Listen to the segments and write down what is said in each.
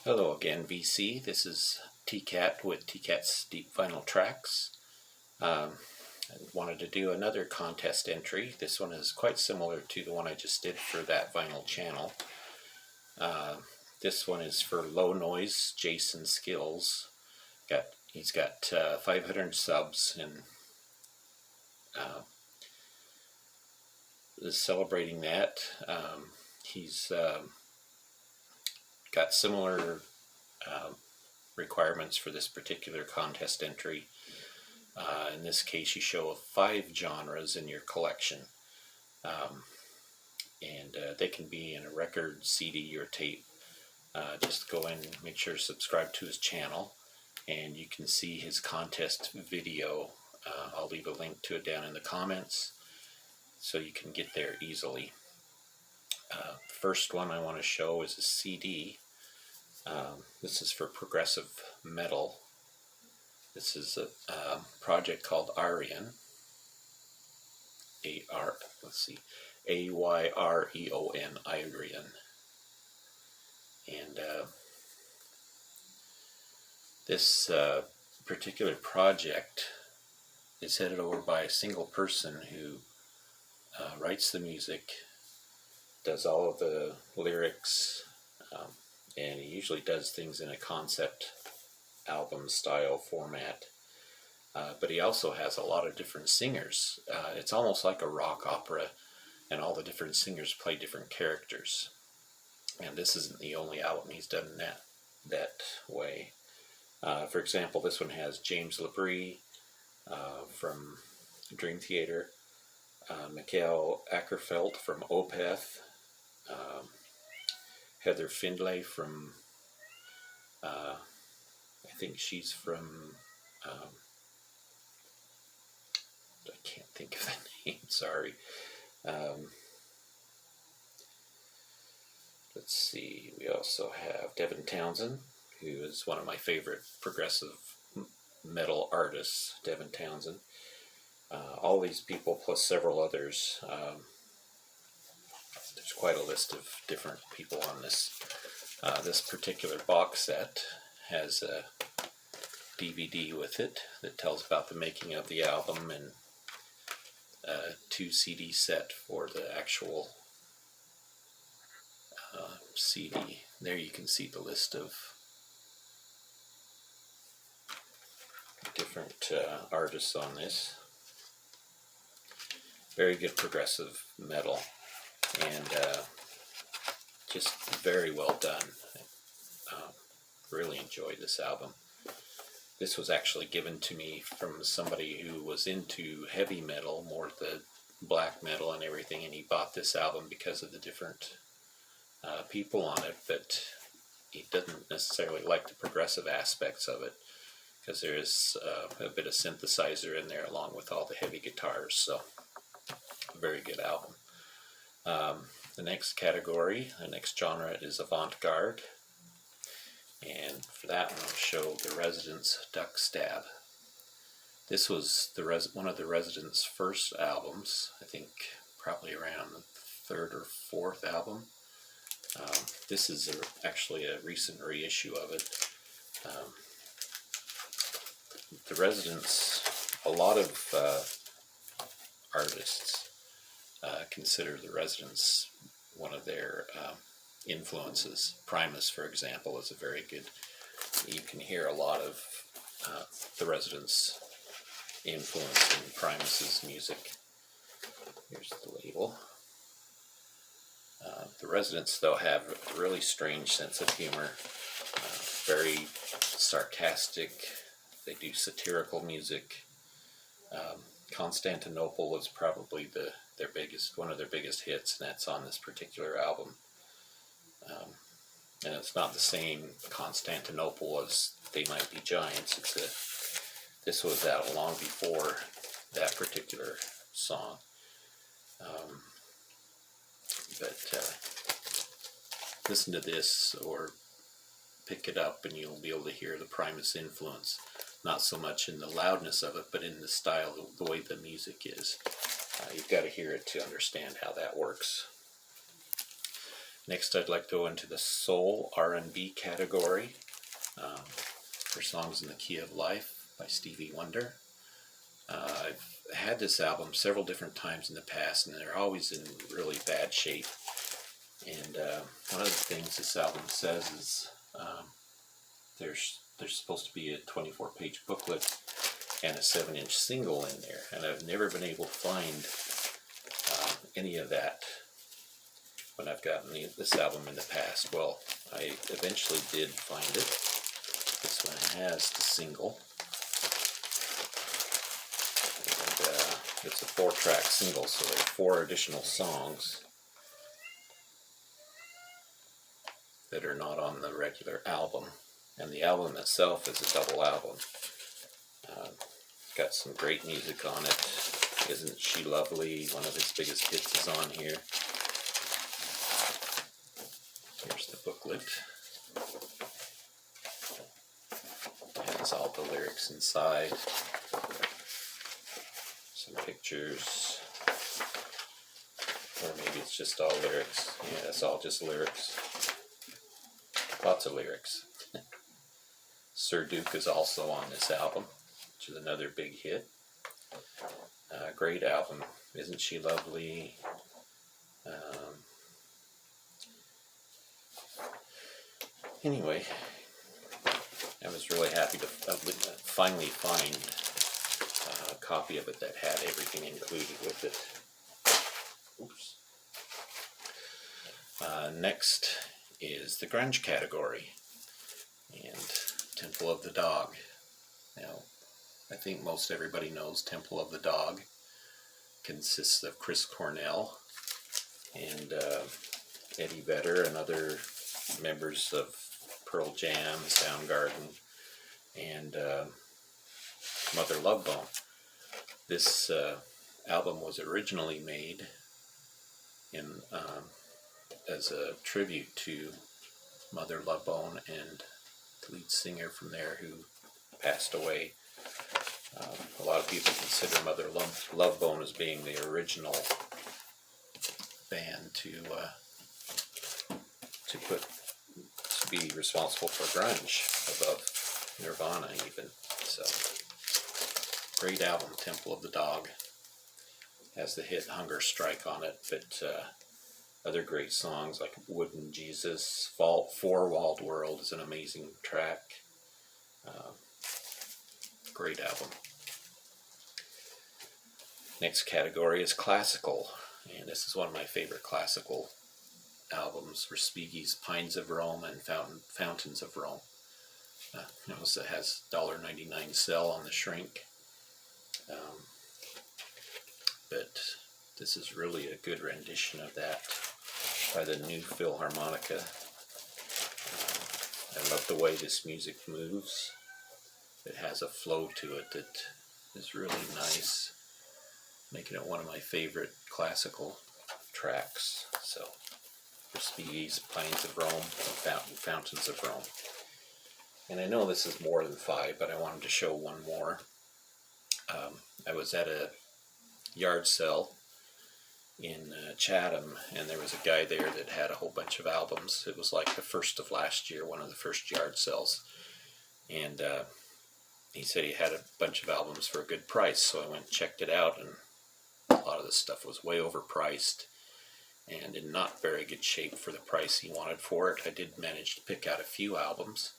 Hello again, VC. This is TCAT with TCAT's Deep Vinyl Tracks. I wanted to do another contest entry. This one is quite similar to the one I just did for that vinyl channel. This one is for Low Noise Jason Skilz. He's got 500 subs and is celebrating that. He's got similar requirements for this particular contest entry. In this case, you show 5 genres in your collection, and they can be in a record, CD, or tape. Just go in and make sure to subscribe to his channel, and you can see his contest video. I'll leave a link to it down in the comments so you can get there easily. First one I want to show is a CD. This is for progressive metal. This is a project called Ayreon. Ayreon, Ayreon. And this particular project is headed over by a single person who writes the music, does all of the lyrics, and he usually does things in a concept album style format, but he also has a lot of different singers. It's almost like a rock opera, and all the different singers play different characters, and this isn't the only album he's done that way. For example, this one has James LaBrie from Dream Theater, Mikhail Ackerfeld from Opeth, Heather Findlay from I think she's from I can't think of the name, sorry. Let's see, we also have Devin Townsend, who is one of my favorite progressive metal artists, Devin Townsend. All these people plus several others. There's quite a list of different people on this. This particular box set has a DVD with it that tells about the making of the album, and a 2 CD set for the actual CD. There you can see the list of different artists on this. Very good progressive metal, and just very well done. Really enjoyed this album. This was actually given to me from somebody who was into heavy metal, more the black metal and everything, and he bought this album because of the different people on it, but he doesn't necessarily like the progressive aspects of it, because there is a bit of synthesizer in there along with all the heavy guitars. So a very good album. The next category, the next genre is Avantgarde, and for that one I'll show The Residents' Duck Stab. This was one of the Residents' first albums, I think probably around the 3rd or 4th album. This is actually a recent reissue of it. The Residents, a lot of artists consider the Residents one of their influences. Primus, for example, is a very good, you can hear a lot of the Residents' influence in Primus's music. Here's the label. The Residents, though, have a really strange sense of humor, very sarcastic. They do satirical music. Constantinople was probably one of their biggest hits, and that's on this particular album. And it's not the same Constantinople as They Might Be Giants. This was out long before that particular song. But listen to this or pick it up and you'll be able to hear the Primus influence. Not so much in the loudness of it, but in the style, the way the music is. You've got to hear it to understand how that works. Next, I'd like to go into the soul R&B category for Songs in the Key of Life by Stevie Wonder. I've had this album several different times in the past, and they're always in really bad shape. And one of the things this album says is there's supposed to be a 24-page booklet and a 7-inch single in there, and I've never been able to find any of that when I've gotten this album in the past. Well, I eventually did find it. This one has the single, and it's a 4-track single, so there are 4 additional songs that are not on the regular album, and the album itself is a double album. Got some great music on it. Isn't She Lovely? One of his biggest hits is on here. Here's the booklet. It has all the lyrics inside. Some pictures. Or maybe it's just all lyrics. Yeah, it's all just lyrics. Lots of lyrics. Sir Duke is also on this album, which is another big hit. Great album. Isn't She Lovely? Anyway, I was really happy to finally find a copy of it that had everything included with it. Oops. Next is the grunge category, and Temple of the Dog. Now, I think most everybody knows Temple of the Dog consists of Chris Cornell and Eddie Vedder and other members of Pearl Jam, Soundgarden, and Mother Love Bone. This album was originally made in as a tribute to Mother Love Bone and the lead singer from there who passed away. A lot of people consider Mother Love Bone as being the original band to be responsible for grunge, above Nirvana even. So, great album, Temple of the Dog. Has the hit Hunger Strike on it, but other great songs like Wooden Jesus, Four Walled World is an amazing track. Great album. Next category is classical, and this is one of my favorite classical albums, Respighi's Pines of Rome and Fountains of Rome. Notice it has $1.99 sell on the shrink, but this is really a good rendition of that by the New Philharmonica. I love the way this music moves. It has a flow to it that is really nice, making it one of my favorite classical tracks. So, Respighi's Pines of Rome and Fountains of Rome. And I know this is more than 5, but I wanted to show one more. I was at a yard sale in Chatham, and there was a guy there that had a whole bunch of albums. It was like the first of last year, one of the first yard sales. And he said he had a bunch of albums for a good price, so I went and checked it out, and a lot of this stuff was way overpriced and in not very good shape for the price he wanted for it. I did manage to pick out a few albums,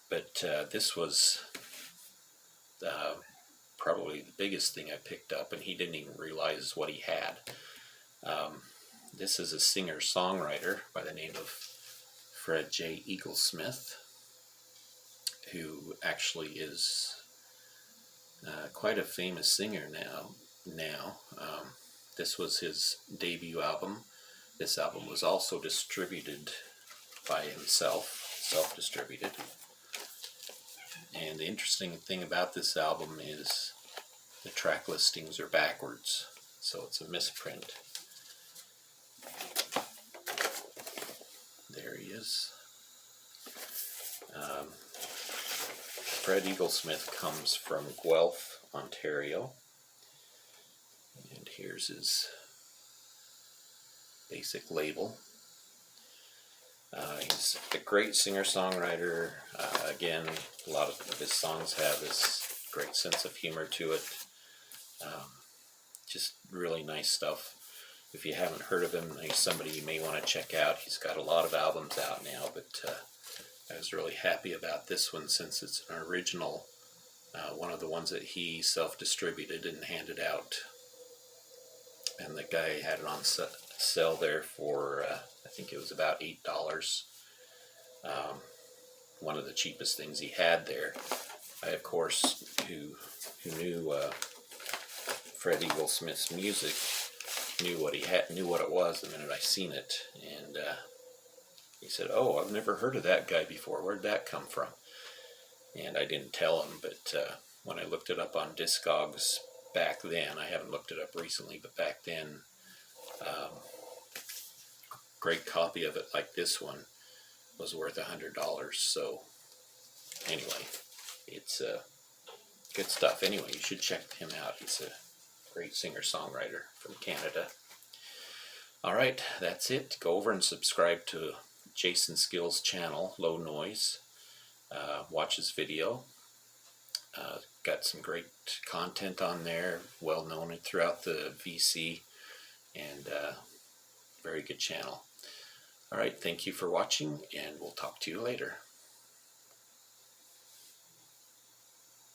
but this was probably the biggest thing I picked up, and he didn't even realize what he had. This is a singer-songwriter by the name of Fred J. Eaglesmith, who actually is quite a famous singer now. This was his debut album. This album was also distributed by himself, self-distributed. And the interesting thing about this album is the track listings are backwards, so it's a misprint. There he is. Fred Eaglesmith comes from Guelph, Ontario. And here's his basic label. He's a great singer-songwriter. Again, a lot of his songs have this great sense of humor to it. Just really nice stuff. If you haven't heard of him, he's somebody you may want to check out. He's got a lot of albums out now, but I was really happy about this one since it's an original, one of the ones that he self-distributed and handed out. And the guy had it on sale there for, I think it was about $8. One of the cheapest things he had there. I, of course, who knew Fred Eagle Smith's music, knew what he had, knew what it was the minute I seen it, and he said, "Oh, I've never heard of that guy before. Where'd that come from?" And I didn't tell him, but when I looked it up on Discogs back then, I haven't looked it up recently, but back then, great copy of it like this one was worth $100. So anyway, it's good stuff. Anyway, you should check him out. He's a great singer-songwriter from Canada. All right, that's it. Go over and subscribe to Jason Skilz' channel, Low Noise. Watch his video. Got some great content on there, well known throughout the VC, and very good channel. All right, thank you for watching, and we'll talk to you later.